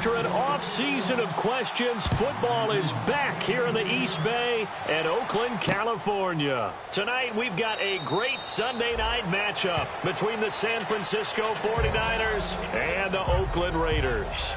After an off-season of questions, football is back here in the East Bay and Oakland, California. Tonight, we've got a great Sunday night matchup between the San Francisco 49ers and the Oakland Raiders.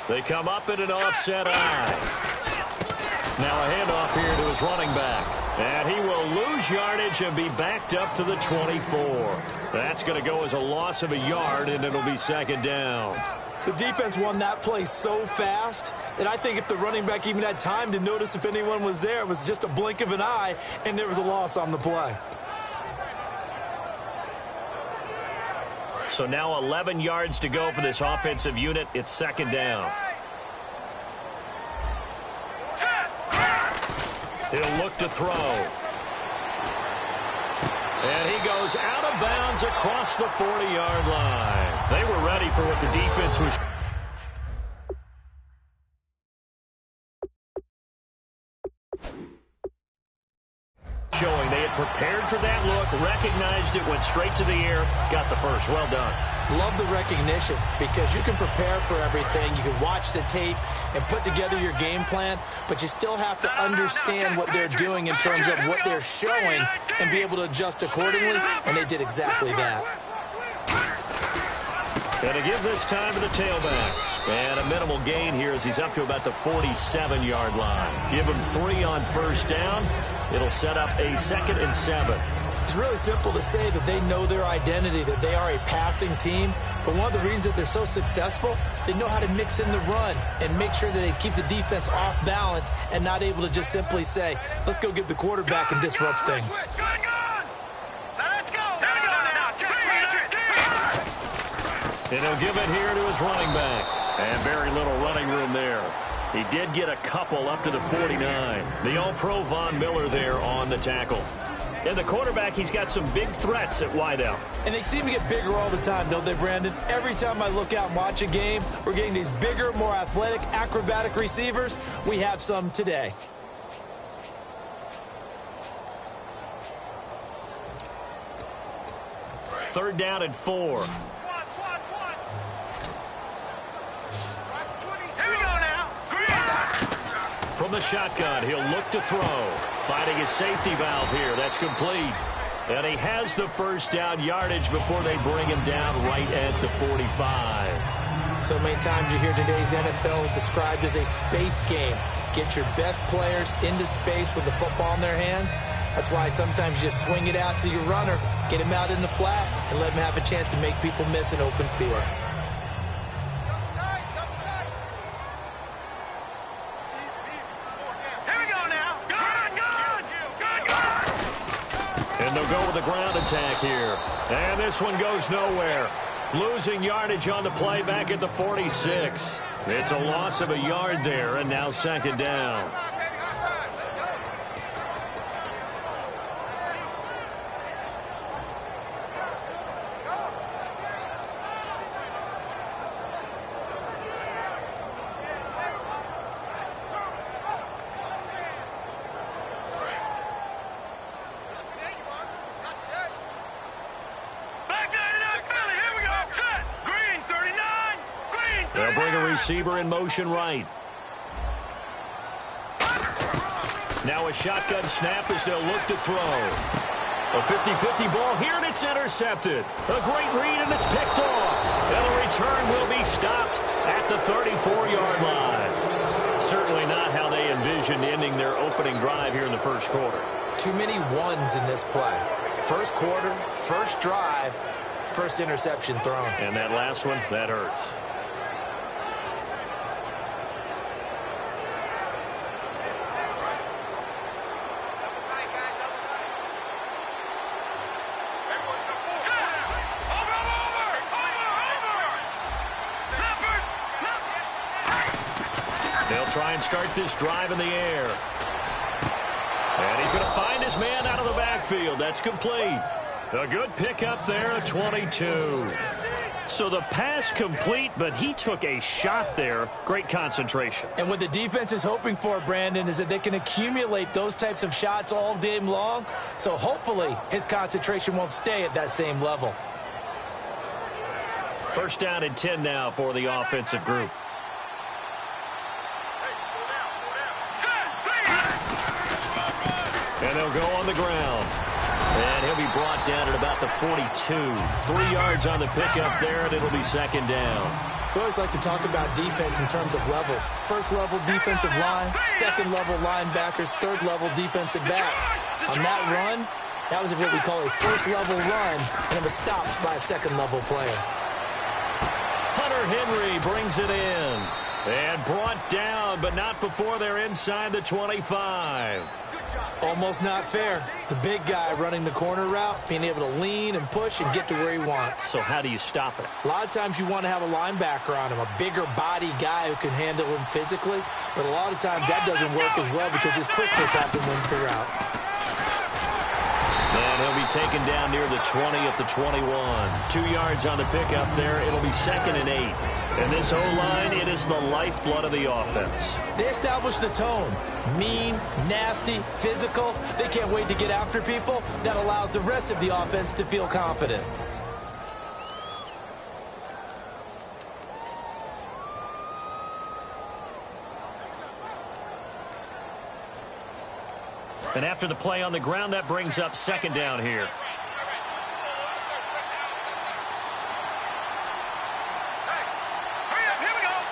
They come up in an offset eye. Now a handoff here to his running back. And he will lose yardage and be backed up to the 24. That's going to go as a loss of a yard, and it'll be second down. The defense won that play so fast that I think if the running back even had time to notice if anyone was there, it was just a blink of an eye, and there was a loss on the play. So now 11 yards to go for this offensive unit. It's second down. He'll look to throw. And he goes out of bounds across the 40-yard line. They were ready for what the defense was showing. They had prepared for that look, recognized it, went straight to the air, got the first. Well done. Love the recognition because you can prepare for everything. You can watch the tape and put together your game plan, but you still have to understand what they're doing in terms of what they're showing and be able to adjust accordingly, and they did exactly that. And to give this time to the tailback. And a minimal gain here as he's up to about the 47-yard line. Give him 3 on first down. It'll set up a 2nd and 7. It's really simple to say that they know their identity, that they are a passing team. But one of the reasons that they're so successful, they know how to mix in the run and make sure that they keep the defense off balance and not able to just simply say, let's go get the quarterback and disrupt things. And he'll give it here to his running back. And very little running room there. He did get a couple up to the 49. The All-Pro Von Miller there on the tackle. And the quarterback, he's got some big threats at wideout. And they seem to get bigger all the time, don't they, Brandon? Every time I look out and watch a game, we're getting these bigger, more athletic, acrobatic receivers. We have some today. Third down and 4. From the shotgun, he'll look to throw. Finding his safety valve here. That's complete. And he has the first down yardage before they bring him down right at the 45. So many times you hear today's NFL described as a space game. Get your best players into space with the football in their hands. That's why sometimes you just swing it out to your runner, get him out in the flat, and let him have a chance to make people miss an open field. The ground attack here. And this one goes nowhere. Losing yardage on the play back at the 46. It's a loss of a yard there, and now second down. They'll bring a receiver in motion right. Now a shotgun snap as they'll look to throw. A 50-50 ball here, and it's intercepted. A great read, and it's picked off. And the return will be stopped at the 34-yard line. Certainly not how they envisioned ending their opening drive here in the first quarter. Too many ones in this play. First quarter, first drive, first interception thrown. And that last one, that hurts. try and start this drive in the air. And he's going to find his man out of the backfield. That's complete. A good pickup there at 22. So the pass complete, but he took a shot there. Great concentration. And what the defense is hoping for, Brandon, is that they can accumulate those types of shots all game long. So hopefully his concentration won't stay at that same level. First down and 10 now for the offensive group. And they'll go on the ground. And he'll be brought down at about the 42. 3 yards on the pickup there, and it'll be second down. We always like to talk about defense in terms of levels. First level defensive line, second level linebackers, third level defensive backs. On that run, that was what we call a first level run, and it was stopped by a second level play. Hunter Henry brings it in. And brought down, but not before they're inside the 25. Almost not fair. The big guy running the corner route, being able to lean and push and get to where he wants. So how do you stop it? A lot of times you want to have a linebacker on him, a bigger body guy who can handle him physically. But a lot of times that doesn't work as well because his quickness often wins the route. And he'll be taken down near the 20 at the 21. 2 yards on the pickup there. It'll be second and 8. And this O-line, it is the lifeblood of the offense. They establish the tone. Mean, nasty, physical. They can't wait to get after people. That allows the rest of the offense to feel confident. And after the play on the ground, that brings up second down here.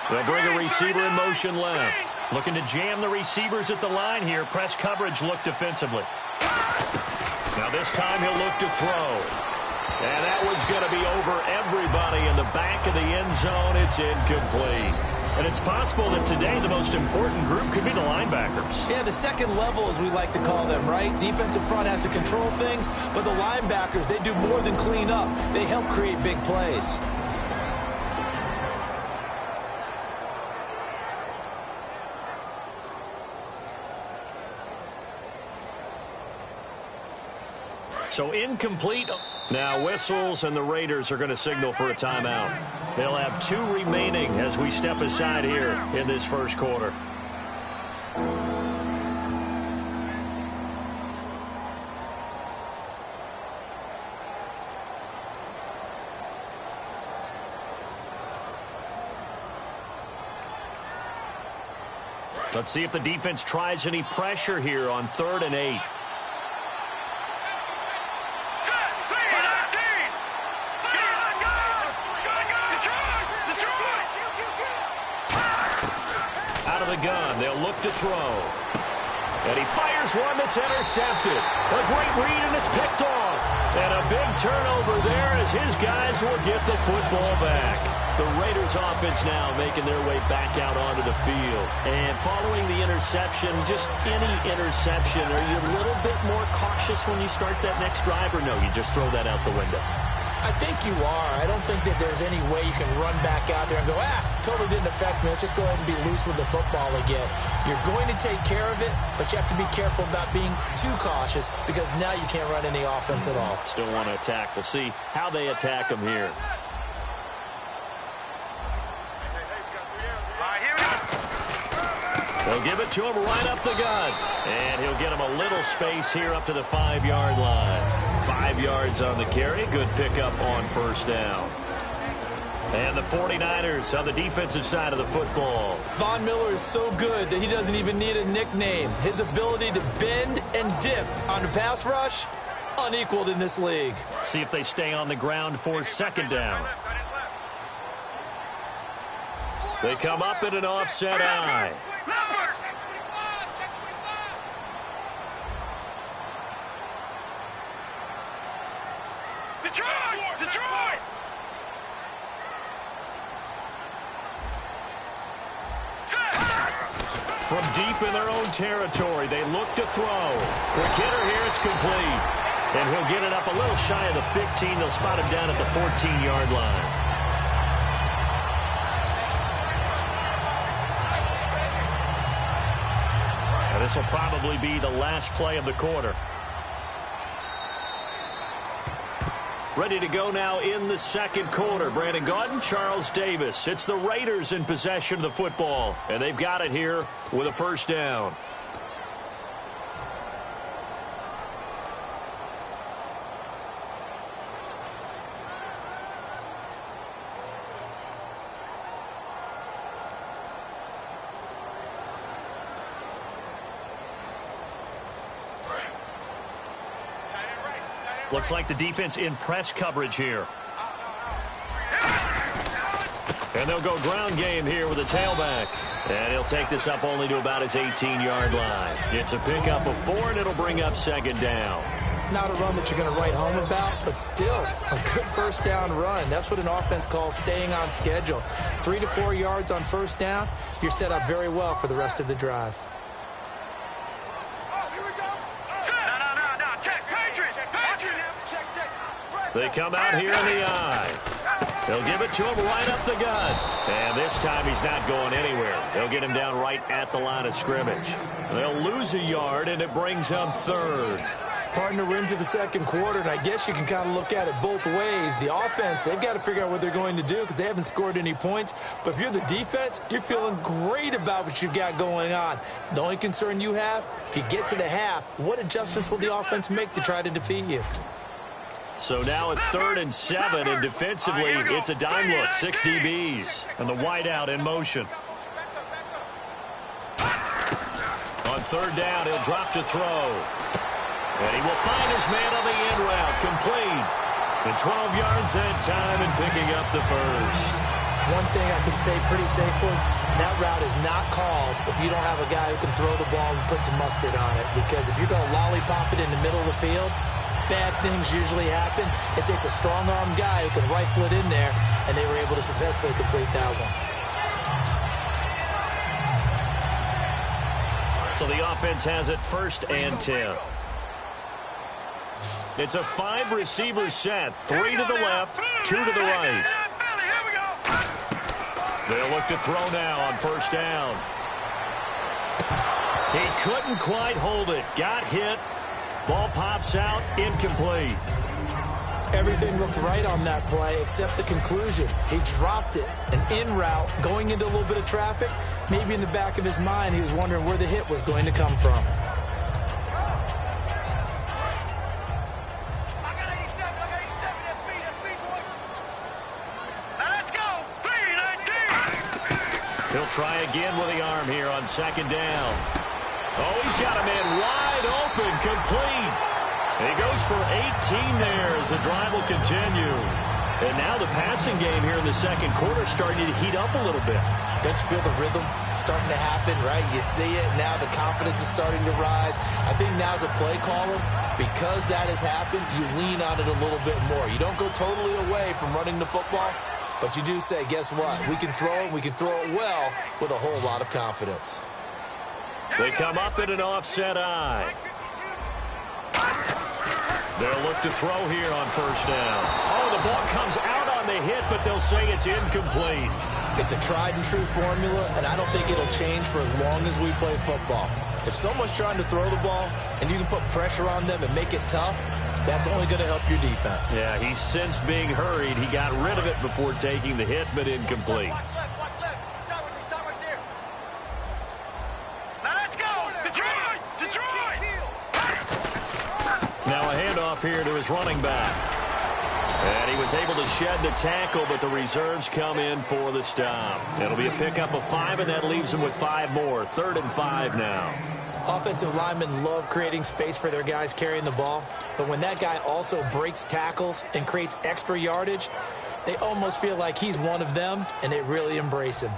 They'll bring a receiver in motion left. Looking to jam the receivers at the line here. Press coverage look defensively. Now this time he'll look to throw. And that one's going to be over everybody in the back of the end zone. It's incomplete. And it's possible that today the most important group could be the linebackers. Yeah, the second level, as we like to call them, right? Defensive front has to control things, but the linebackers, they do more than clean up. They help create big plays. So incomplete. Now whistles, and the Raiders are going to signal for a timeout. They'll have 2 remaining as we step aside here in this first quarter. Let's see if the defense tries any pressure here on 3rd and 8. Gun. They'll look to throw. And he fires one that's intercepted. A great read, and it's picked off. And a big turnover there as his guys will get the football back. The Raiders offense now making their way back out onto the field. And following the interception, just any interception, are you a little bit more cautious when you start that next drive, or no, you just throw that out the window? I think you are. I don't think that there's any way you can run back out there and go, totally didn't affect me. Let's just go ahead and be loose with the football again. You're going to take care of it, but you have to be careful about being too cautious because now you can't run any offense at all. Still want to attack. We'll see how they attack them here. They'll give it to him right up the gut. And he'll get him a little space here up to the 5-yard line. 5 yards on the carry. Good pickup on first down. And the 49ers on the defensive side of the football. Von Miller is so good that he doesn't even need a nickname. His ability to bend and dip on the pass rush, unequaled in this league. See if they stay on the ground for second down. They come up in an offset eye. Detroit! From deep in their own territory, they look to throw. Quick hitter here, it's complete. And he'll get it up a little shy of the 15. They'll spot him down at the 14-yard line. This will probably be the last play of the quarter. Ready to go now in the second quarter. Brandon Gaudin, Charles Davis. It's the Raiders in possession of the football, and they've got it here with a first down. Looks like the defense in press coverage here. And they'll go ground game here with a tailback. And he'll take this up only to about his 18-yard line. It's a pickup of 4, and it'll bring up second down. Not a run that you're going to write home about, but still a good first down run. That's what an offense calls staying on schedule. 3 to 4 yards on first down, you're set up very well for the rest of the drive. They come out here in the eye. They'll give it to him right up the gut. And this time he's not going anywhere. They'll get him down right at the line of scrimmage. They'll lose a yard, and it brings up third. Partner, we're into the second quarter, and I guess you can kind of look at it both ways. The offense, they've got to figure out what they're going to do because they haven't scored any points. But if you're the defense, you're feeling great about what you've got going on. The only concern you have, if you get to the half, what adjustments will the offense make to try to defeat you? So now at 3rd and 7, and defensively, it's a dime look, 6 DBs, and the wideout in motion. On 3rd down, he'll drop to throw. And he will find his man on the in route, complete. And 12 yards that time and picking up the first. One thing I can say pretty safely, that route is not called if you don't have a guy who can throw the ball and put some mustard on it. Because if you're going to lollipop it in the middle of the field, bad things usually happen. It takes a strong-arm guy who can rifle it in there, and they were able to successfully complete that one. So the offense has it 1st and 10. It's a 5-receiver set, 3 to the left, 2 to the right. They'll look to throw now on 1st down. He couldn't quite hold it. Got hit. Ball pops out, incomplete. Everything looked right on that play except the conclusion. He dropped it, an in route, going into a little bit of traffic. Maybe in the back of his mind, he was wondering where the hit was going to come from. He'll try again with the arm here on 2nd down. Oh, he's got a man wide open, complete. And he goes for 18 there as the drive will continue. And now the passing game here in the second quarter starting to heat up a little bit. Don't you feel the rhythm starting to happen, right? You see it. Now the confidence is starting to rise. I think now as a play caller, because that has happened, you lean on it a little bit more. You don't go totally away from running the football, but you do say, guess what? We can throw it. We can throw it well with a whole lot of confidence. They come up in an offset eye. They'll look to throw here on 1st down. Oh, the ball comes out on the hit, but they'll say it's incomplete. It's a tried-and-true formula, and I don't think it'll change for as long as we play football. If someone's trying to throw the ball and you can put pressure on them and make it tough, that's only going to help your defense. Yeah, he's since being hurried. He got rid of it before taking the hit, but incomplete. Now a handoff here to his running back. And he was able to shed the tackle, but the reserves come in for the stop. It'll be a pickup of 5, and that leaves him with 5 more. 3rd and 5 now. Offensive linemen love creating space for their guys carrying the ball, but when that guy also breaks tackles and creates extra yardage, they almost feel like he's one of them, and they really embrace him.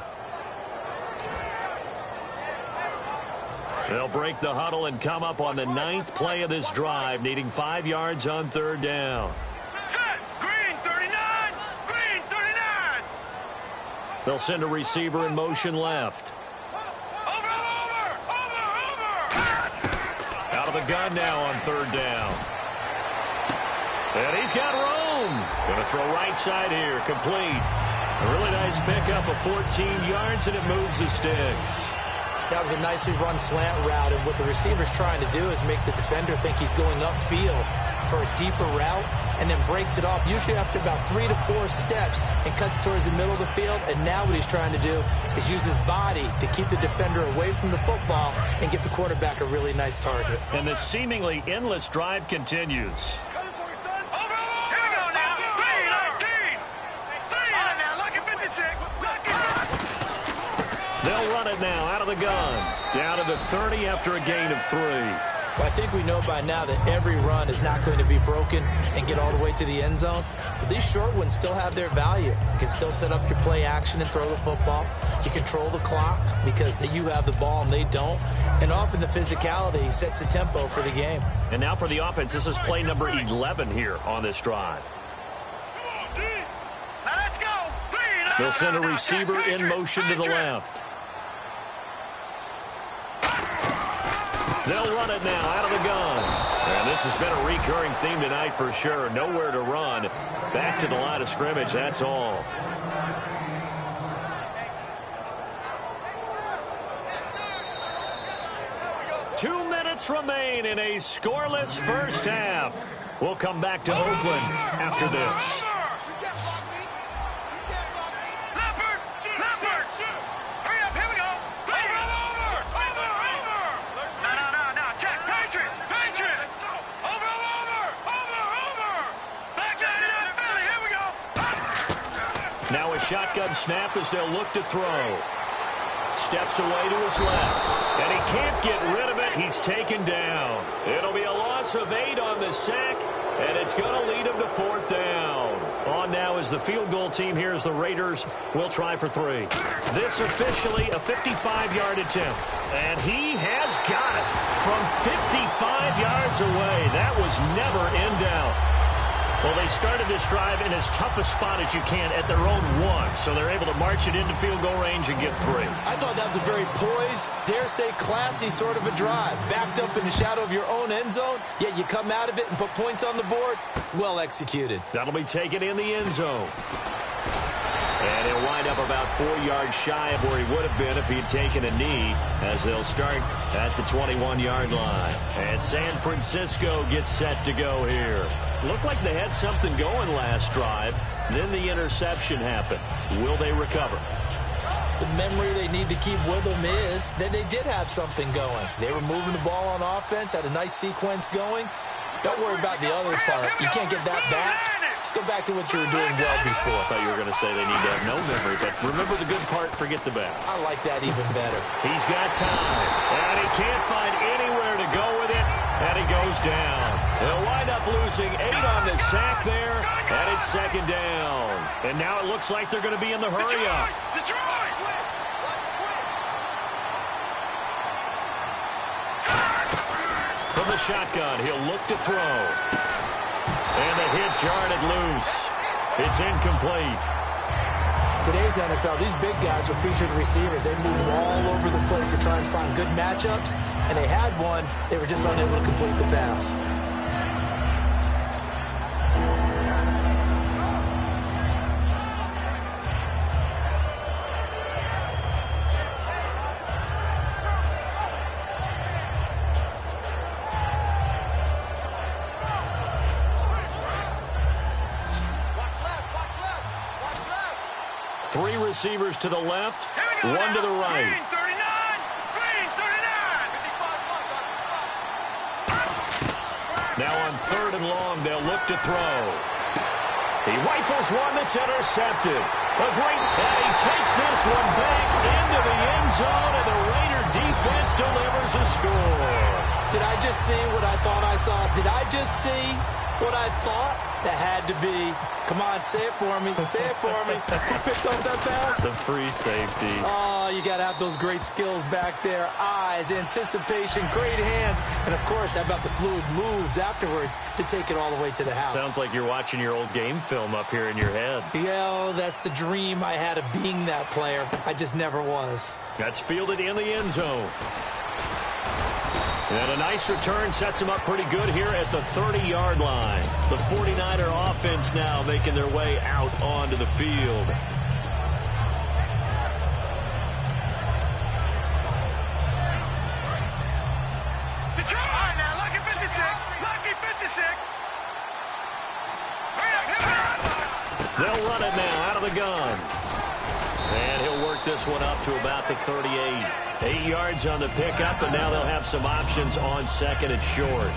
They'll break the huddle and come up on the 9th play of this drive, needing 5 yards on 3rd down. Set! Green 39! Green 39! They'll send a receiver in motion left. Over! Out of the gun now on 3rd down. And he's got room. Going to throw right side here, complete. A really nice pickup of 14 yards, and it moves the sticks. That was a nicely run slant route, and what the receiver's trying to do is make the defender think he's going upfield for a deeper route, and then breaks it off, usually after about 3 to 4 steps, and cuts towards the middle of the field. And now what he's trying to do is use his body to keep the defender away from the football and get the quarterback a really nice target. And the seemingly endless drive continues. They'll run it now out of the gun. Down to the 30 after a gain of 3. Well, I think we know by now that every run is not going to be broken and get all the way to the end zone. But these short ones still have their value. You can still set up your play action and throw the football. You control the clock because you have the ball and they don't. And often the physicality sets the tempo for the game. And now for the offense, this is play number 11 here on this drive. Now let's go. They'll send a receiver in motion to the left. They'll run it now out of the gun. And this has been a recurring theme tonight for sure. Nowhere to run. Back to the line of scrimmage, that's all. Two minutes remain in a scoreless first half. We'll come back to Oakland after this. Now a shotgun snap as they'll look to throw. Steps away to his left. And he can't get rid of it. He's taken down. It'll be a loss of 8 on the sack. And it's going to lead him to 4th down. On now is the field goal team here as the Raiders will try for 3. This officially a 55-yard attempt. And he has got it from 55 yards away. That was never in doubt. Well, they started this drive in as tough a spot as you can at their own 1, so they're able to march it into field goal range and get 3. I thought that was a very poised, dare say classy sort of a drive. Backed up in the shadow of your own end zone, yet you come out of it and put points on the board. Well executed. That'll be taken in the end zone. And he'll wind up about 4 yards shy of where he would have been if he'd taken a knee, as they'll start at the 21-yard line. And San Francisco gets set to go here. Looked like they had something going last drive. Then the interception happened. Will they recover? The memory they need to keep with them is that they did have something going. They were moving the ball on offense, had a nice sequence going. Don't worry about the other part. You can't get that back. Let's go back to what you were doing well before. I thought you were going to say they need to have no memory, but remember the good part, forget the bad. I like that even better. He's got time, and he can't find anywhere to go with it, and he goes down. They'll wind up losing 8 on the sack there, and it's 2nd down. And now it looks like they're going to be in the hurry-up. From the shotgun, he'll look to throw. And the hit jarred it loose. It's incomplete. Today's NFL, these big guys are featured receivers. They move all over the place to try and find good matchups, and they had one. They were just unable to complete the pass. Three receivers to the left, one to the right. Green 39! Green 39! Now on 3rd and long, they'll look to throw. He rifles one that's intercepted. A great, and he takes this one back into the end zone, and the Raider defense delivers a score. Did I just see what I thought I saw? Did I just see what I thought? That had to be. Come on, say it for me. Say it for me. Who picked up that pass? It's a free safety. Oh, you got to have those great skills back there. Eyes, anticipation, great hands. And, of course, how about the fluid moves afterwards to take it all the way to the house? Sounds like you're watching your old game film up here in your head. Yeah, that's the dream I had of being that player. I just never was. That's fielded in the end zone. And a nice return sets them up pretty good here at the 30-yard line. The 49er offense now making their way out onto the field. the gun. And he'll work this one up to about the 38. 8 yards on the pickup, and now they'll have some options on second and short.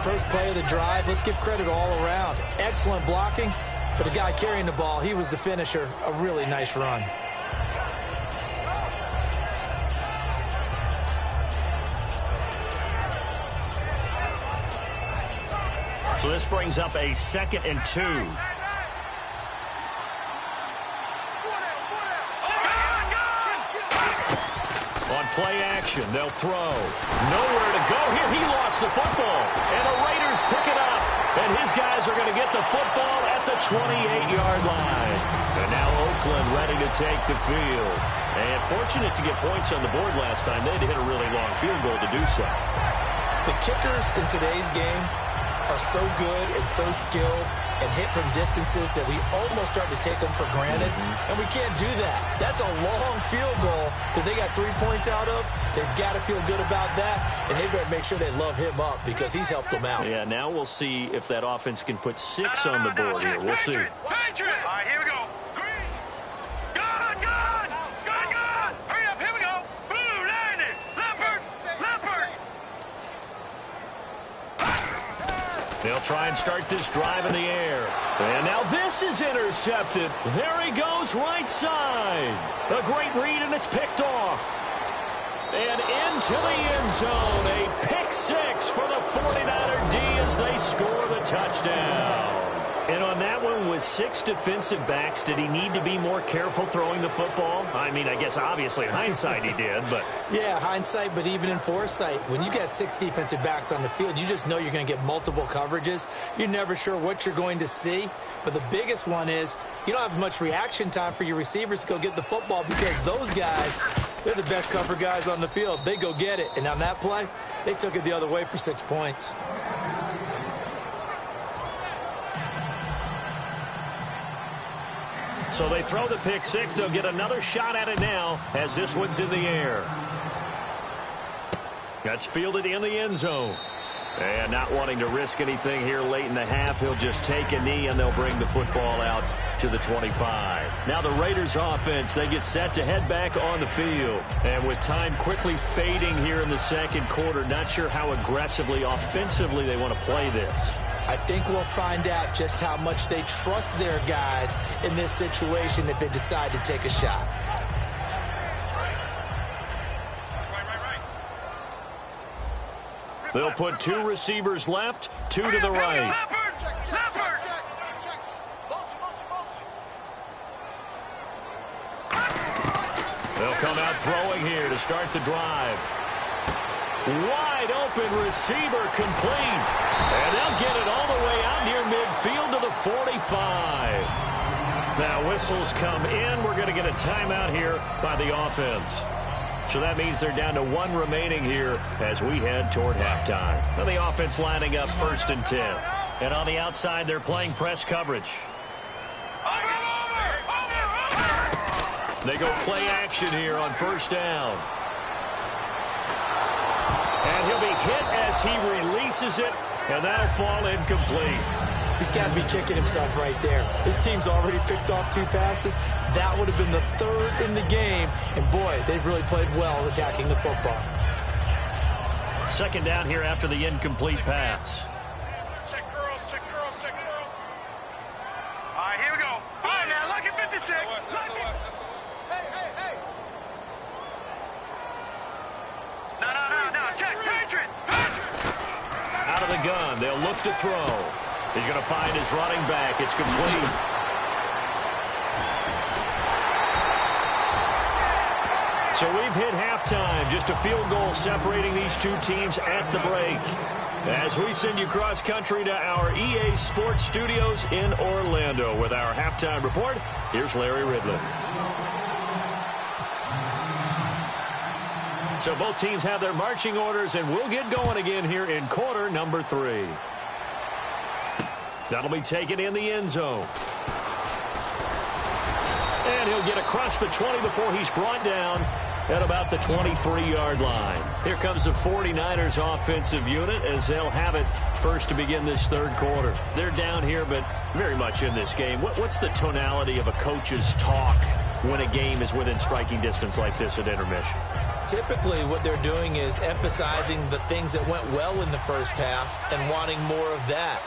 First play of the drive, let's give credit all around. Excellent blocking, but the guy carrying the ball, he was the finisher. A really nice run. So this brings up a 2nd and 2. On play action, they'll throw. Nowhere to go here. He lost the football. And the Raiders pick it up. And his guys are going to get the football at the 28-yard line. And now Oakland ready to take the field. And fortunate to get points on the board last time. They had to hit a really long field goal to do so. The kickers in today's game are so good and so skilled and hit from distances that we almost start to take them for granted, and we can't do that. That's a long field goal that they got 3 points out of. They've got to feel good about that, and they better make sure they love him up because he's helped them out. Yeah, now we'll see if that offense can put 6 on the board here. We'll see. Patriot! All right, here we go. Green. Gun, gun! Gun, gun! Hurry up, here we go. Blue, landed. Leopard, leopard. They'll try and start this drive in the air. And now this is intercepted. There he goes, right side. A great read, and it's picked off. And into the end zone. A pick 6 for the 49er D as they score the touchdown. And on that one, with 6 defensive backs, did he need to be more careful throwing the football? I mean, I guess obviously in hindsight he did, but... Yeah, hindsight, but even in foresight, when you got 6 defensive backs on the field, you just know you're going to get multiple coverages. You're never sure what you're going to see. But the biggest one is you don't have much reaction time for your receivers to go get the football because those guys, they're the best cover guys on the field. They go get it. And on that play, they took it the other way for 6 points. So they throw the pick 6. They'll get another shot at it now as this one's in the air. That's fielded in the end zone. And not wanting to risk anything here late in the half, he'll just take a knee and they'll bring the football out to the 25. Now the Raiders offense, they get set to head back on the field. And with time quickly fading here in the second quarter, not sure how aggressively, offensively they want to play this. I think we'll find out just how much they trust their guys in this situation if they decide to take a shot. They'll put 2 receivers left, 2 to the right. They'll come out throwing here to start the drive. Wide open receiver complete. And they'll get it all the way out near midfield to the 45. Now whistles come in. We're going to get a timeout here by the offense. So that means they're down to 1 remaining here as we head toward halftime. Now the offense lining up 1st and 10. And on the outside, they're playing press coverage. They go play action here on 1st down. And he'll be hit as he releases it, and that'll fall incomplete. He's got to be kicking himself right there. His team's already picked off 2 passes. That would have been the 3rd in the game. And, boy, they've really played well attacking the football. 2nd down here after the incomplete pass. Check curls, check curls, check curls. All right, here we go. All right, now, look at 56. Hey. No, check, Patriot. Out of the gun, they'll look to throw. He's going to find his running back. It's complete. So we've hit halftime. Just a field goal separating these 2 teams at the break. As we send you cross country to our EA Sports Studios in Orlando with our halftime report, here's Larry Ridley. So both teams have their marching orders, and we'll get going again here in quarter number 3. That'll be taken in the end zone. And he'll get across the 20 before he's brought down at about the 23-yard line. Here comes the 49ers offensive unit as they'll have it first to begin this third quarter. They're down here, but very much in this game. What's the tonality of a coach's talk when a game is within striking distance like this at intermission? Typically, what they're doing is emphasizing the things that went well in the first half and wanting more of that.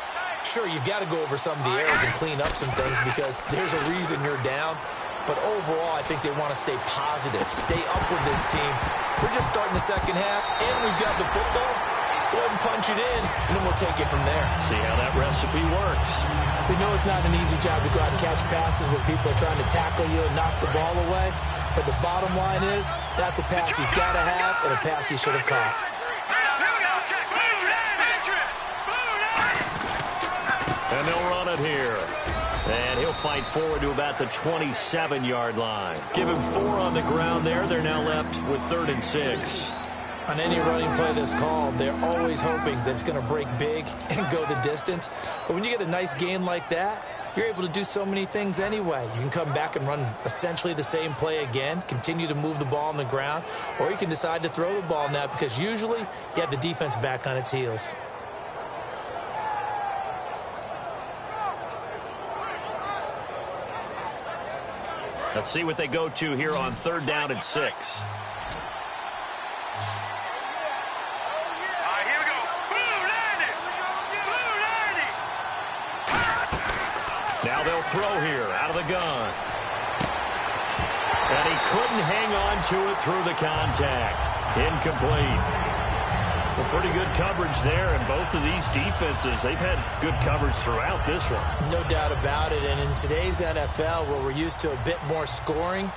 Sure, you've got to go over some of the errors and clean up some things because there's a reason you're down. But overall, I think they want to stay positive, stay up with this team. We're just starting the second half, and we've got the football. Let's go ahead and punch it in, and then we'll take it from there. See how that recipe works. We know it's not an easy job to go out and catch passes when people are trying to tackle you and knock the ball away. But the bottom line is, that's a pass he's got to have and a pass he should have caught. And they'll run it here. And he'll fight forward to about the 27-yard line. Give him 4 on the ground there. They're now left with 3rd and 6. On any running play that's called, they're always hoping that it's going to break big and go the distance. But when you get a nice gain like that, you're able to do so many things anyway. You can come back and run essentially the same play again, continue to move the ball on the ground, or you can decide to throw the ball now because usually you have the defense back on its heels. Let's see what they go to here on 3rd down and 6. Now they'll throw here out of the gun. And he couldn't hang on to it through the contact. Incomplete. Well, pretty good coverage there, and both of these defenses, they've had good coverage throughout this one. No doubt about it, and in today's NFL, where we're used to a bit more scoring,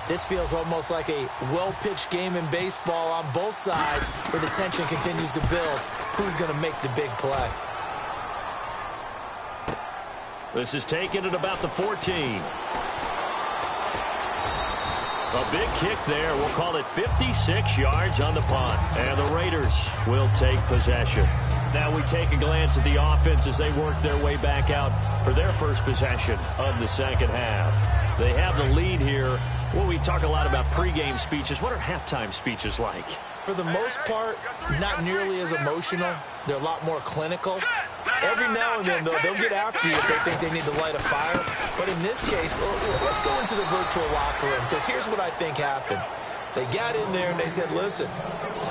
this feels almost like a well-pitched game in baseball on both sides where the tension continues to build. Who's going to make the big play? This is taken at about the 14. A big kick there. We'll call it 56 yards on the punt. And the Raiders will take possession. Now we take a glance at the offense as they work their way back out for their first possession of the second half. They have the lead here. Well, we talk a lot about pregame speeches. What are halftime speeches like? For the most part, not nearly as emotional. They're a lot more clinical. Every now and then, though, they'll get after you if they think they need to light a fire. But in this case, let's go into the virtual locker room, because here's what I think happened. They got in there and they said, listen,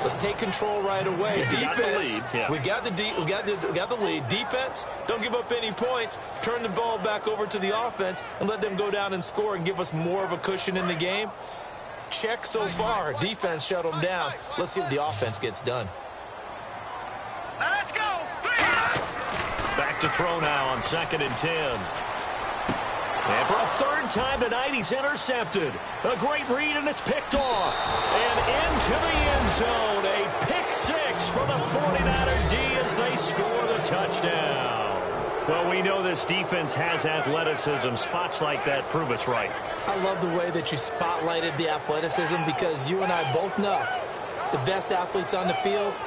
let's take control right away. Defense, we got the lead. Defense, don't give up any points. Turn the ball back over to the offense and let them go down and score and give us more of a cushion in the game. Check so far. Defense shut them down. Let's see what the offense gets done. Let's go. Back to throw now on 2nd and 10. And for a 3rd time tonight, he's intercepted. A great read, and it's picked off. And into the end zone, a pick 6 for the 49er D as they score the touchdown. Well, we know this defense has athleticism. Spots like that prove us right. I love the way that you spotlighted the athleticism because you and I both know the best athletes on the field,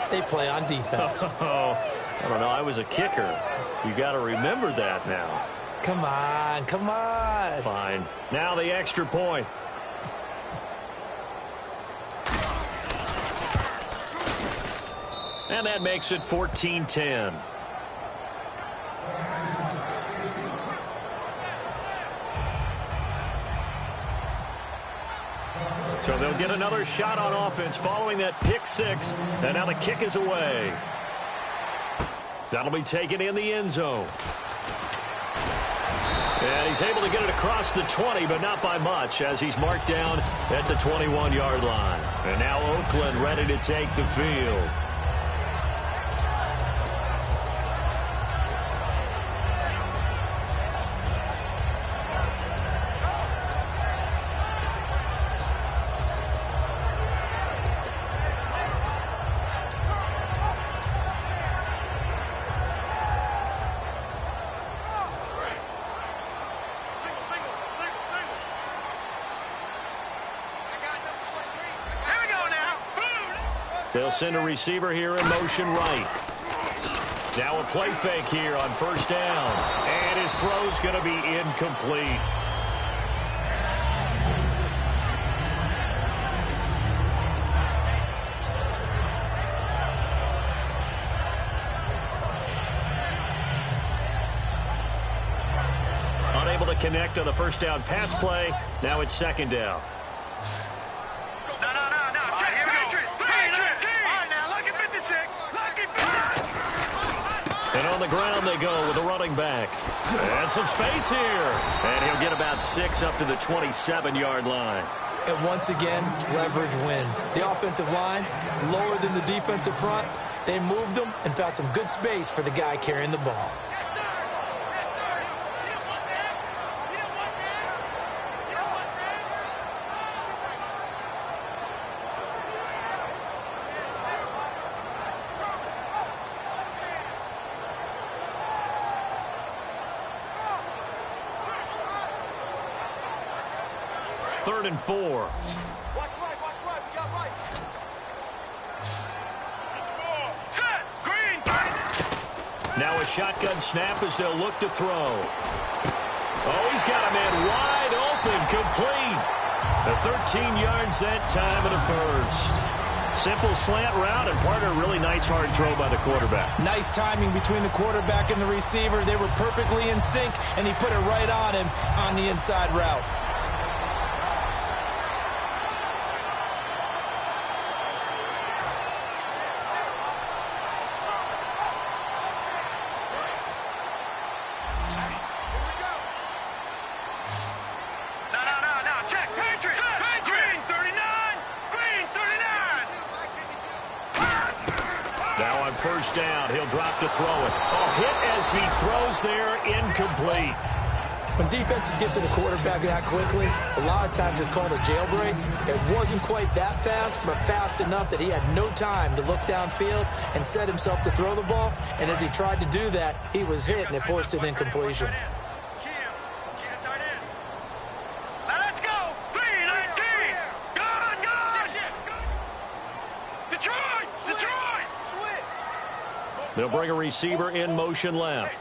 they play on defense. I don't know. I was a kicker. You got to remember that now. Come on, come on. Fine. Now the extra point. And that makes it 14-10. So they'll get another shot on offense following that pick 6. And now the kick is away. That'll be taken in the end zone. And he's able to get it across the 20, but not by much, as he's marked down at the 21-yard line. And now Oakland ready to take the field. They'll send a receiver here in motion right. Now a play fake here on 1st down. And his throw's going to be incomplete. to connect on the first down pass play. Now it's second down. No. Check, here we go. Patriot. All right, now, lucky 56. Lucky 56. And on the ground they go with a running back. And some space here. And he'll get about 6 up to the 27-yard line. And once again, leverage wins. The offensive line, lower than the defensive front. They moved them and found some good space for the guy carrying the ball. Third and 4. Watch right. We got right. Set. Green. Now a shotgun snap as they'll look to throw. Oh, he's got a man wide open, complete. The 13 yards that time and a first. Simple slant route and part of a really nice hard throw by the quarterback. Nice timing between the quarterback and the receiver. They were perfectly in sync, and he put it right on him on the inside route. First down, he'll drop to throw it. Oh, hit as he throws there, incomplete. When defenses get to the quarterback that quickly, a lot of times it's called a jailbreak. It wasn't quite that fast, but fast enough that he had no time to look downfield and set himself to throw the ball. And as he tried to do that, he was hit, and it forced an incompletion. They'll bring a receiver in motion left.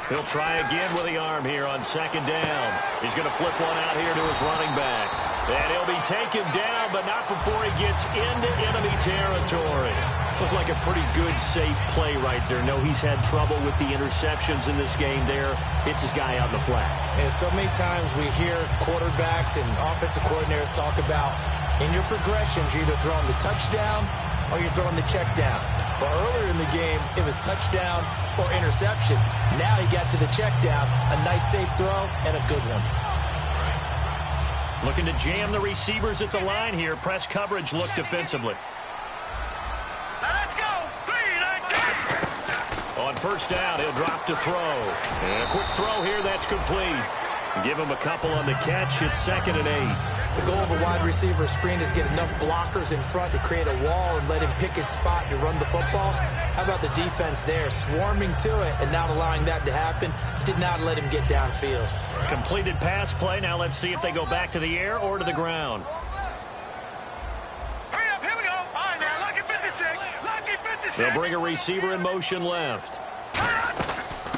He'll try again with the arm here on second down. He's going to flip one out here to his running back. And he'll be taken down, but not before he gets into enemy territory. Looked like a pretty good, safe play right there. No, he's had trouble with the interceptions in this game there. Hits his guy out in the flat. And so many times we hear quarterbacks and offensive coordinators talk about in your progressions, you're either throwing the touchdown or you're throwing the check down. But earlier in the game, it was touchdown or interception. Now he got to the check down, a nice safe throw and a good one. Looking to jam the receivers at the line here. Press coverage look defensively. On first down, he'll drop to throw. And a quick throw here, that's complete. Give him a couple on the catch. It's 2nd and 8. The goal of a wide receiver screen is get enough blockers in front to create a wall and let him pick his spot to run the football. How about the defense there, swarming to it and not allowing that to happen? Did not let him get downfield. Completed pass play. Now let's see if they go back to the air or to the ground. Hurry up, here we go. All right, now, lucky 56. Lucky 56. They'll bring a receiver in motion left.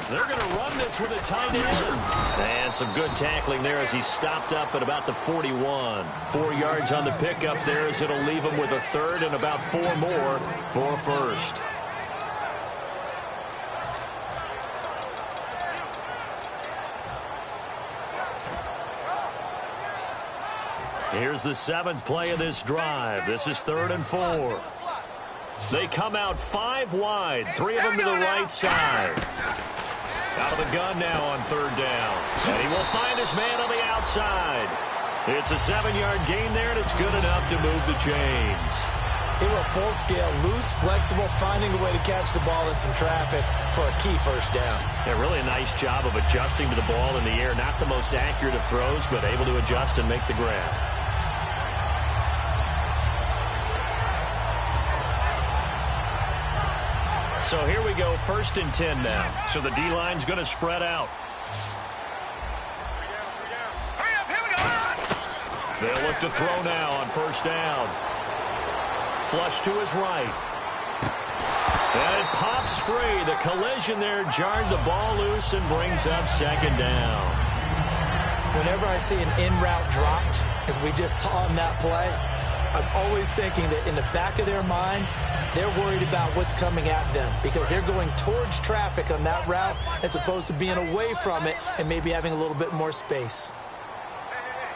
They're going to run this with a tight end. And some good tackling there as he stopped up at about the 41. 4 yards on the pickup there as it'll leave him with a third and about 4 more for a first. Here's the 7th play of this drive. This is 3rd and 4. They come out 5 wide, 3 of them to the right side. Out of the gun now on 3rd down. And he will find his man on the outside. It's a 7-yard gain there, and it's good enough to move the chains. They were full scale, loose, flexible, finding a way to catch the ball in some traffic for a key first down. Yeah, really a nice job of adjusting to the ball in the air. Not the most accurate of throws, but able to adjust and make the grab. So here we go, 1st and 10 now. So the D-line's going to spread out. Hurry up, here we go. They'll look to throw now on 1st down. Flush to his right. And it pops free. The collision there jarred the ball loose and brings up 2nd down. Whenever I see an in-route dropped, as we just saw in that play, I'm always thinking that in the back of their mind, they're worried about what's coming at them because they're going towards traffic on that route as opposed to being away from it and maybe having a little bit more space.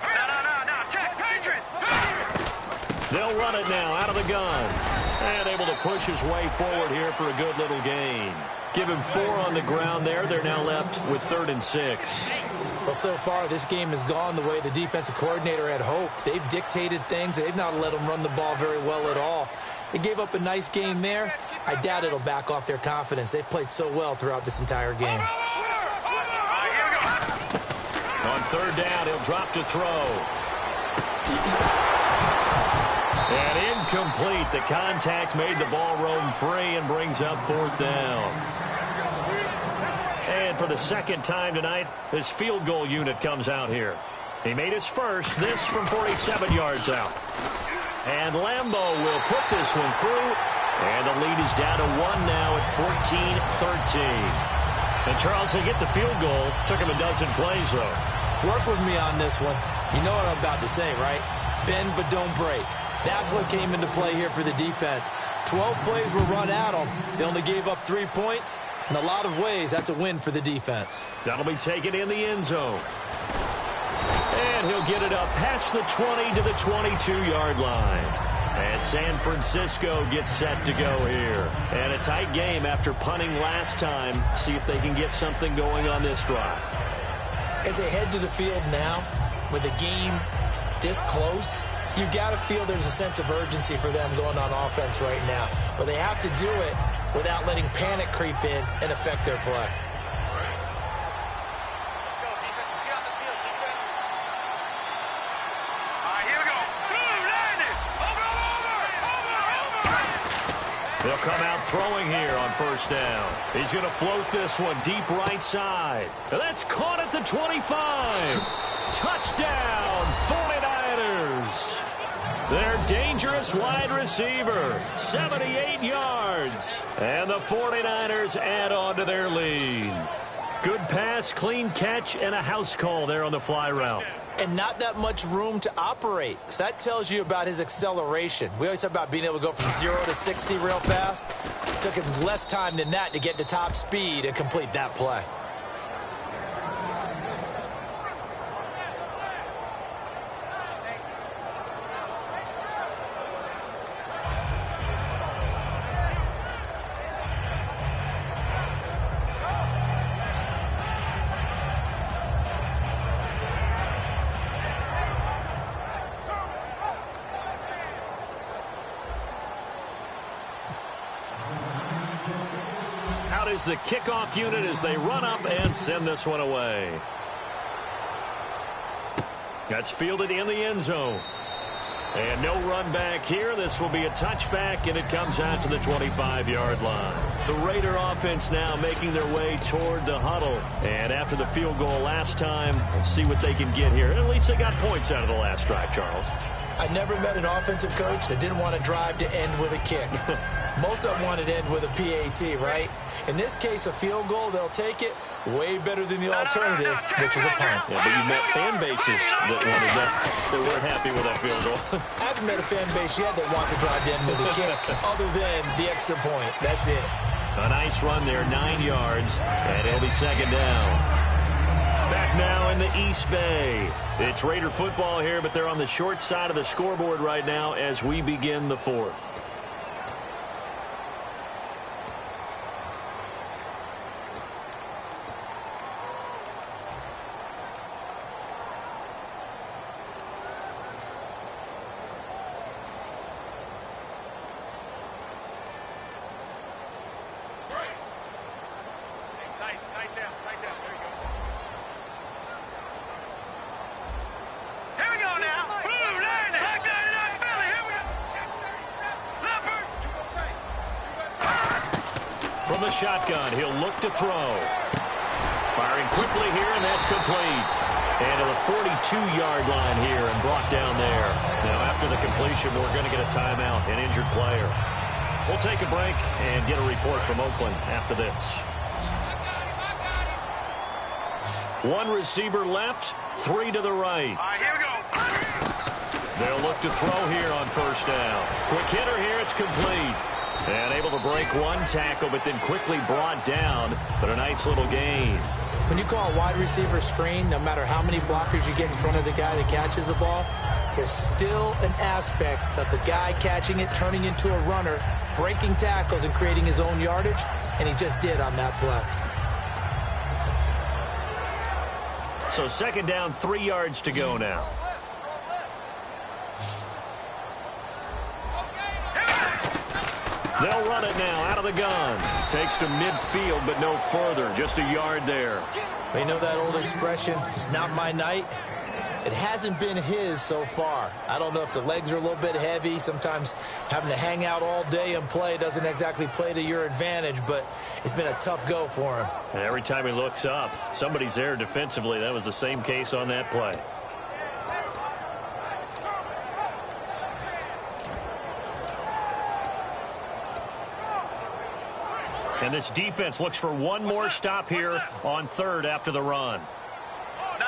No, check, Patriot! They'll run it now out of the gun. And able to push his way forward here for a good little gain. Give him 4 on the ground there. They're now left with 3rd and 6. Well, so far, this game has gone the way the defensive coordinator had hoped. They've dictated things. They've not let them run the ball very well at all. They gave up a nice game there. I doubt it'll back off their confidence. They've played so well throughout this entire game. On 3rd down, he'll drop to throw. And incomplete. The contact made the ball roam free and brings up 4th down. And for the second time tonight, his field goal unit comes out here. He made his first, this from 47 yards out. And Lambeau will put this one through. And the lead is down to 1 now at 14-13. And Charles, they get the field goal. Took him a dozen plays, though. Work with me on this one. You know what I'm about to say, right? Bend but don't break. That's what came into play here for the defense. 12 plays were run at them. They only gave up 3 points. In a lot of ways, that's a win for the defense. That'll be taken in the end zone. And he'll get it up past the 20 to the 22-yard line. And San Francisco gets set to go here. And a tight game after punting last time. See if they can get something going on this drive. As they head to the field now, with the game this close, you got to feel there's a sense of urgency for them going on offense right now. But they have to do it without letting panic creep in and affect their play. Let's go, defense. Let's get out the field, defense. All right, here we go. Boom, landed. Over. They'll come out throwing here on 1st down. He's going to float this one deep right side. That's caught at the 25. Touchdown, 49ers. Their dangerous wide receiver, 78 yards. And the 49ers add on to their lead. Good pass, clean catch, and a house call there on the fly route. And not that much room to operate. So that tells you about his acceleration. We always talk about being able to go from 0 to 60 real fast. It took him less time than that to get to top speed and complete that play. Is the kickoff unit as they run up and send this one away. That's fielded in the end zone. And no run back here. This will be a touchback, and it comes out to the 25-yard line. The Raider offense now making their way toward the huddle. And after the field goal last time, we'll see what they can get here. At least they got points out of the last drive, Charles. I never met an offensive coach that didn't want to drive to end with a kick. Most of them wanted to end with a PAT, right? In this case, a field goal, they'll take it. Way better than the alternative, which is a punt. Yeah, but you met fan bases that wanted that weren't happy with that field goal. I haven't met a fan base yet that wants to drive to end with a kick, other than the extra point. That's it. A nice run there, 9 yards, and it'll be 2nd down. Back now in the East Bay. It's Raider football here, but they're on the short side of the scoreboard right now as we begin the 4th. From the shotgun, he'll look to throw. Firing quickly here, and that's complete. And to the 42-yard line here and brought down there. Now, after the completion, we're going to get a timeout, an injured player. We'll take a break and get a report from Oakland after this. 1 receiver left, 3 to the right. All right, here we go. They'll look to throw here on first down. Quick hitter here, it's complete. And able to break one tackle, but then quickly brought down. But a nice little gain. When you call a wide receiver screen, no matter how many blockers you get in front of the guy that catches the ball, there's still an aspect of the guy catching it, turning into a runner, breaking tackles and creating his own yardage, and he just did on that play. So second down, 3 yards to go now. They'll run it now out of the gun. Takes to midfield, but no further. Just a yard there. You know that old expression, it's not my night? It hasn't been his so far. I don't know if the legs are a little bit heavy. Sometimes having to hang out all day and play doesn't exactly play to your advantage, but it's been a tough go for him. And every time he looks up, somebody's there defensively. That was the same case on that play. And this defense looks for one more stop here on third after the run. No,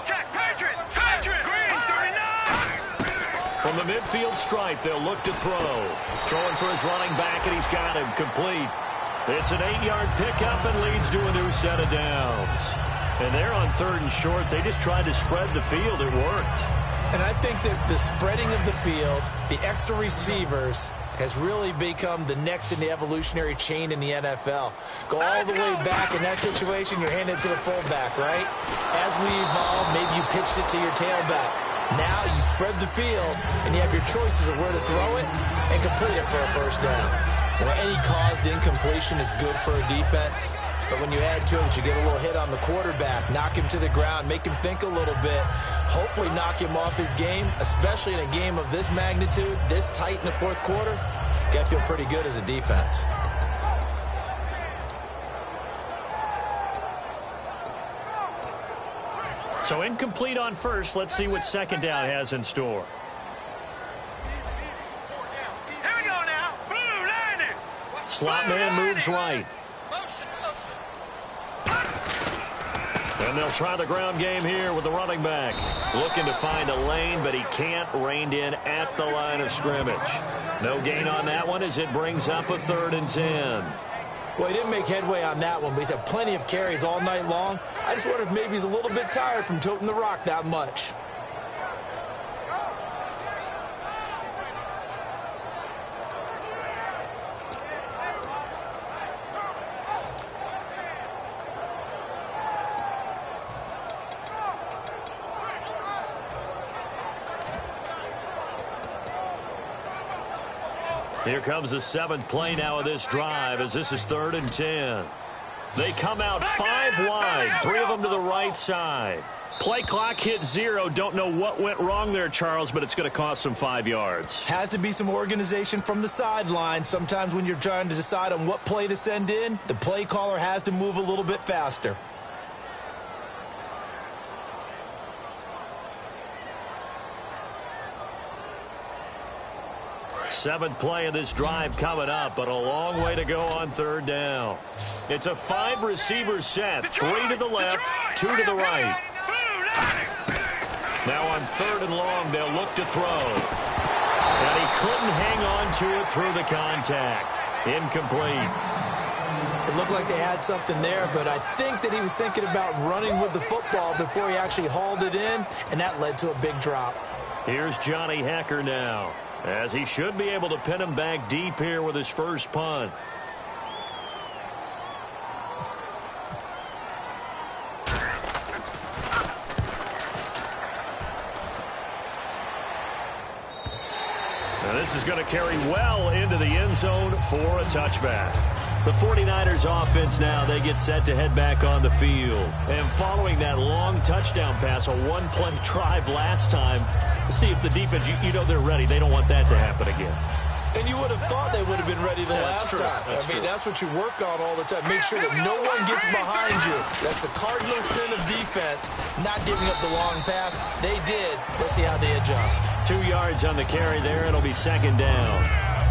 Jack, Patriot, Green, 39. From the midfield stripe, they'll look to throw. Throwing for his running back, and he's got him complete. It's an 8-yard pickup and leads to a new set of downs. And they're on third and short. They just tried to spread the field. It worked. And I think that the spreading of the field, the extra receivers, has really become the next in the evolutionary chain in the NFL. Go all the way back in that situation, you're handed to the fullback, right? As we evolve, maybe you pitched it to your tailback. Now you spread the field, and you have your choices of where to throw it and complete it for a first down. Well, any caused incompletion is good for a defense. But when you add to it, you get a little hit on the quarterback, knock him to the ground, make him think a little bit, hopefully knock him off his game, especially in a game of this magnitude, this tight in the fourth quarter. Got to feel pretty good as a defense. So incomplete on first. Let's see what second down has in store. Here we go now. Blue landing. Slot man moves right. And they'll try the ground game here with the running back. Looking to find a lane, but he can't. Reined in at the line of scrimmage. No gain on that one as it brings up a 3rd and 10. Well, he didn't make headway on that one, but he's had plenty of carries all night long. I just wonder if maybe he's a little bit tired from toting the rock that much. Here comes the 7th play now of this drive as this is 3rd and 10. They come out 5 wide, 3 of them to the right side. Play clock hit 0. Don't know what went wrong there, Charles, but it's going to cost them 5 yards. Has to be some organization from the sideline. Sometimes when you're trying to decide on what play to send in, the play caller has to move a little bit faster. Seventh play of this drive coming up, but a long way to go on 3rd down. It's a 5-receiver set, 3 to the left, 2 to the right. Now on 3rd and long, they'll look to throw. And he couldn't hang on to it through the contact. Incomplete. It looked like they had something there, but I think that he was thinking about running with the football before he actually hauled it in, and that led to a big drop. Here's Johnny Hecker now, as he should be able to pin him back deep here with his first punt. Now this is going to carry well into the end zone for a touchback. The 49ers offense now, they get set to head back on the field. And following that long touchdown pass, a one-play drive last time, see if the defense, you know they're ready. They don't want that to happen again. And you would have thought they would have been ready the last time. That's what you work on all the time. Make sure that no one gets behind you. That's the cardinal sin of defense, not giving up the long pass. They did. Let's see how they adjust. 2 yards on the carry there. It'll be 2nd down.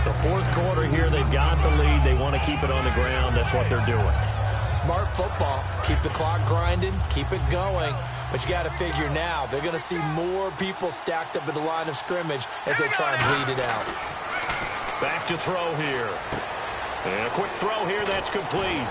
The fourth quarter here, they've got the lead. They want to keep it on the ground. That's what they're doing. Smart football. Keep the clock grinding. Keep it going. But you got to figure now, they're going to see more people stacked up at the line of scrimmage as they try and bleed it out. Back to throw here. And a quick throw here, that's complete.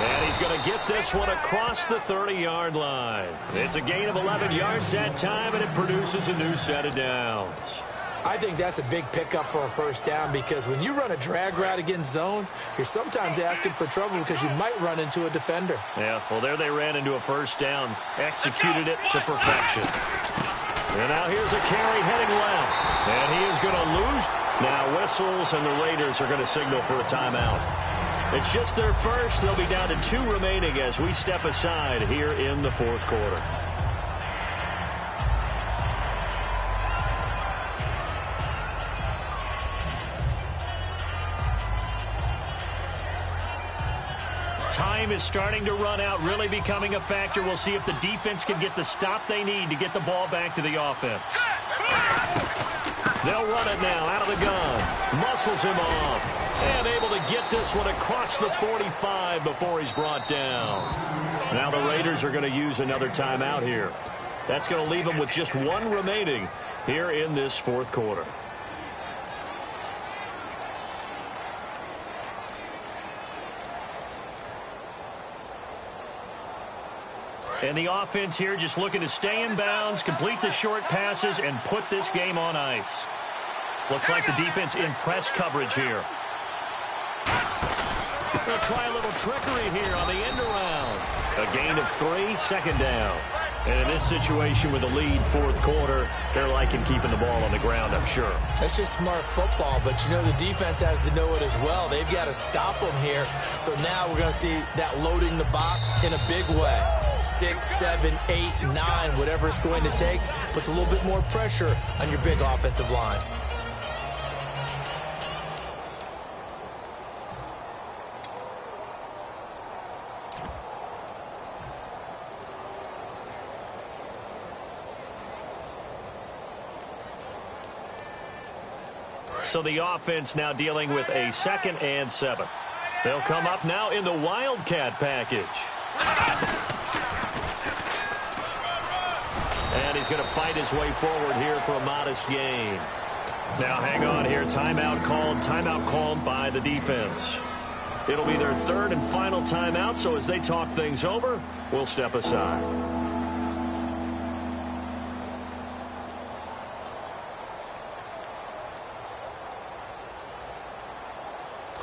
And he's going to get this one across the 30-yard line. It's a gain of 11 yards that time, and it produces a new set of downs. I think that's a big pickup for a first down because when you run a drag route against zone, you're sometimes asking for trouble because you might run into a defender. Yeah, well, there they ran into a first down, executed it to perfection. And now here's a carry heading left, and he is going to lose. Now whistles, and the Raiders are going to signal for a timeout. It's just their first. They'll be down to 2 remaining as we step aside here in the fourth quarter. Time is starting to run out, really becoming a factor. We'll see if the defense can get the stop they need to get the ball back to the offense. They'll run it now out of the gun. Muscles him off. And able to get this one across the 45 before he's brought down. Now the Raiders are going to use another timeout here. That's going to leave them with just 1 remaining here in this fourth quarter. And the offense here just looking to stay in bounds, complete the short passes, and put this game on ice. Looks like the defense in press coverage here. They'll try a little trickery here on the end around. A gain of 3, second down. And in this situation with the lead fourth quarter, they're liking keeping the ball on the ground, I'm sure. That's just smart football, but you know the defense has to know it as well. They've got to stop them here. So now we're going to see that loading the box in a big way. 6, 7, 8, 9, whatever it's going to take, puts a little bit more pressure on your big offensive line. So the offense now dealing with a 2nd and 7. They'll come up now in the Wildcat package. And he's going to fight his way forward here for a modest gain. Now hang on here. Timeout called by the defense. It'll be their 3rd and final timeout, so as they talk things over, we'll step aside.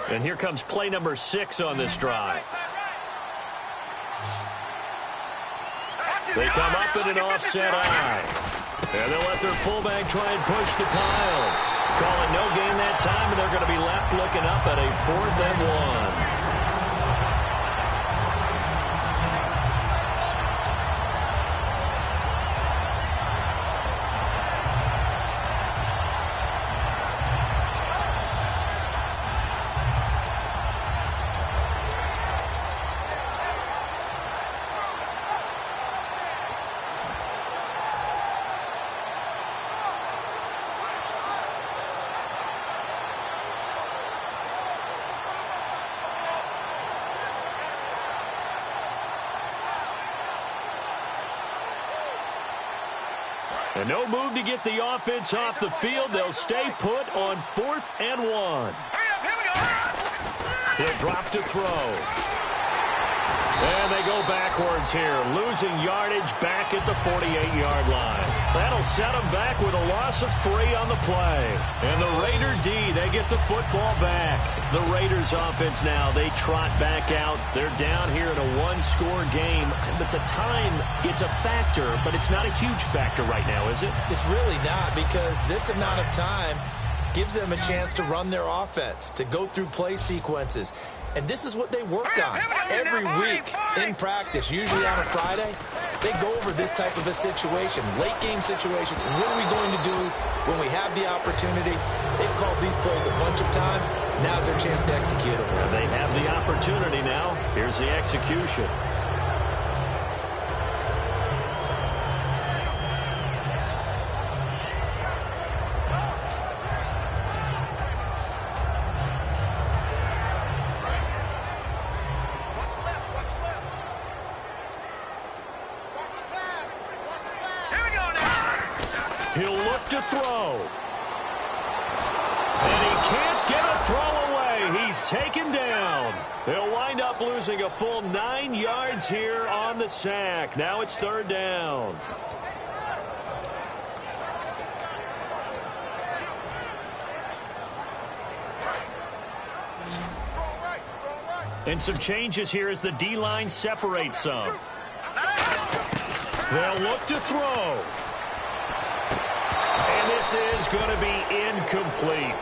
And here comes play number 6 on this drive. They come up in an offset eye. And they'll let their fullback try and push the pile. Calling no gain that time, and they're going to be left looking up at a 4th and 1. And no move to get the offense off the field. They'll stay put on 4th and 1. He'll drop to throw. And they go backwards here, losing yardage back at the 48-yard line. That'll set them back with a loss of 3 on the play. And the Raider D, they get the football back. The Raiders offense now, they trot back out. They're down here in a 1-score game. But the time, it's a factor, but it's not a huge factor right now, is it? It's really not, because this amount of time gives them a chance to run their offense, to go through play sequences. And this is what they work on every week in practice, usually on a Friday. They go over this type of a situation, late game situation. What are we going to do when we have the opportunity? They've called these plays a bunch of times. Now's their chance to execute them. And they have the opportunity now. Here's the execution. to throw. And he can't get a throw away. He's taken down. He'll wind up losing a full 9 yards here on the sack. Now it's third down. And some changes here as the D-line separates some. They'll look to throw. And this is going to be incomplete.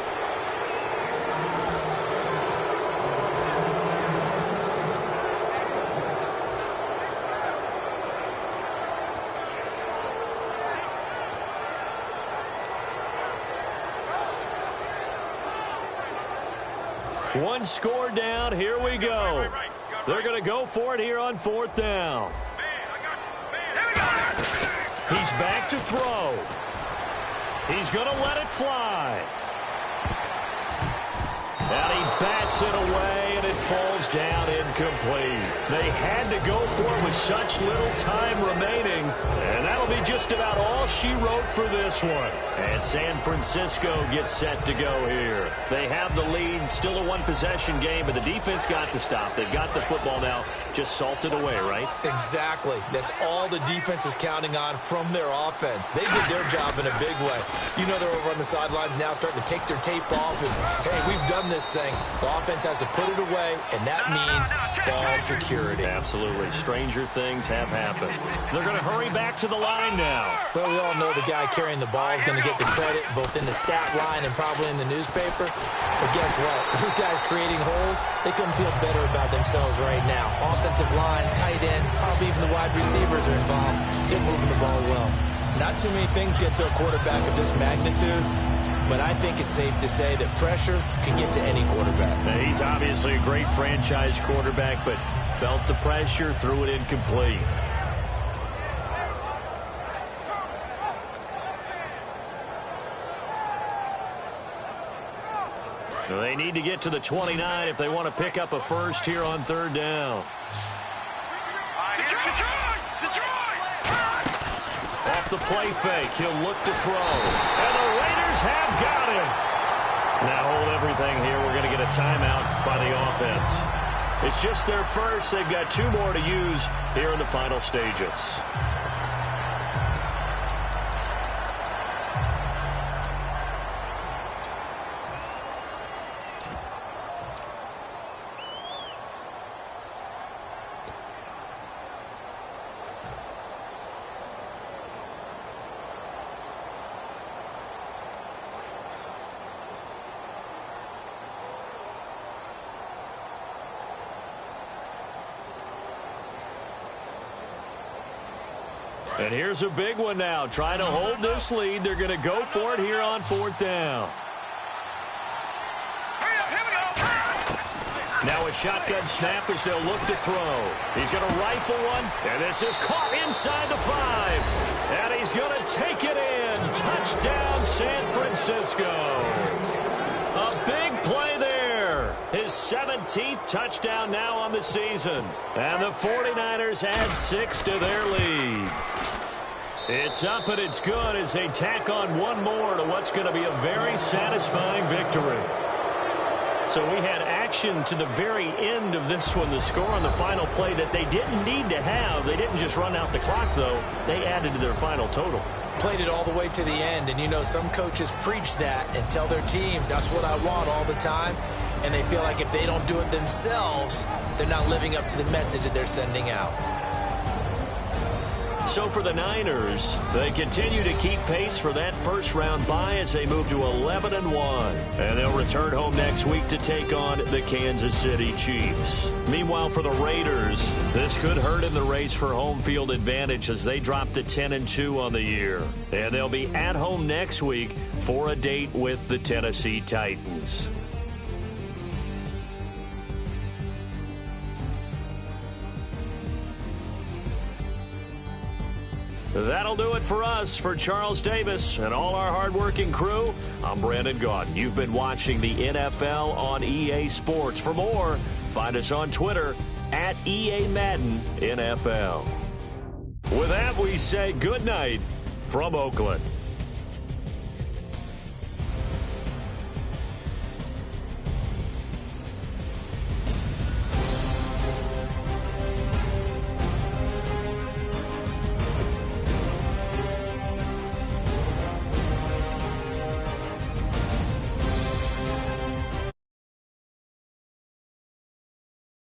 One score down. Here we go. They're going to go for it here on fourth down. He's back to throw. He's going to let it fly. And he bats it away, and it falls down incomplete. They had to go for it with such little time remaining, and that'll be just about all she wrote for this one. And San Francisco gets set to go here. They have the lead, still a one-possession game, but the defense got the stop. They've got the football now, just salted away, right? Exactly. That's all the defense is counting on from their offense. They did their job in a big way. You know they're over on the sidelines now starting to take their tape off, and, hey, we've done this thing. The offense has to put it away, and that means ball security. Absolutely. Stranger things have happened. They're going to hurry back to the line now. Well, we all know the guy carrying the ball is going to get the credit, both in the stat line and probably in the newspaper. But guess what? Those guys creating holes, they couldn't feel better about themselves right now. Offensive line, tight end, probably even the wide receivers are involved. They're moving the ball well. Not too many things get to a quarterback of this magnitude, but I think it's safe to say that pressure can get to any quarterback. Now, he's obviously a great franchise quarterback, but felt the pressure, threw it incomplete. So they need to get to the 29 if they want to pick up a first here on third down. Off the play fake, he'll look to throw. And the Raiders have got him. Now hold everything here. We're going to get a timeout by the offense. It's just their first. They've got 2 more to use here in the final stages. And here's a big one now. Trying to hold this lead. They're going to go for it here on fourth down. Now a shotgun snap as they'll look to throw. He's going to rifle one, and this is caught inside the 5. And he's going to take it in. Touchdown, San Francisco. A big play there. His 17th touchdown now on the season. And the 49ers add 6 to their lead. It's up and it's good as they tack on one more to what's going to be a very satisfying victory. So we had action to the very end of this one. The score on the final play that they didn't need to have. They didn't just run out the clock, though. They added to their final total. Played it all the way to the end, and you know some coaches preach that and tell their teams that's what I want all the time, and they feel like if they don't do it themselves, they're not living up to the message that they're sending out. So for the Niners, they continue to keep pace for that first-round bye as they move to 11-1. And they'll return home next week to take on the Kansas City Chiefs. Meanwhile, for the Raiders, this could hurt in the race for home field advantage as they drop to 10-2 on the year. And they'll be at home next week for a date with the Tennessee Titans. That'll do it for us. For Charles Davis and all our hardworking crew, I'm Brandon Gaudin. You've been watching the NFL on EA Sports. For more, find us on Twitter at EA Madden NFL. With that, we say good night from Oakland.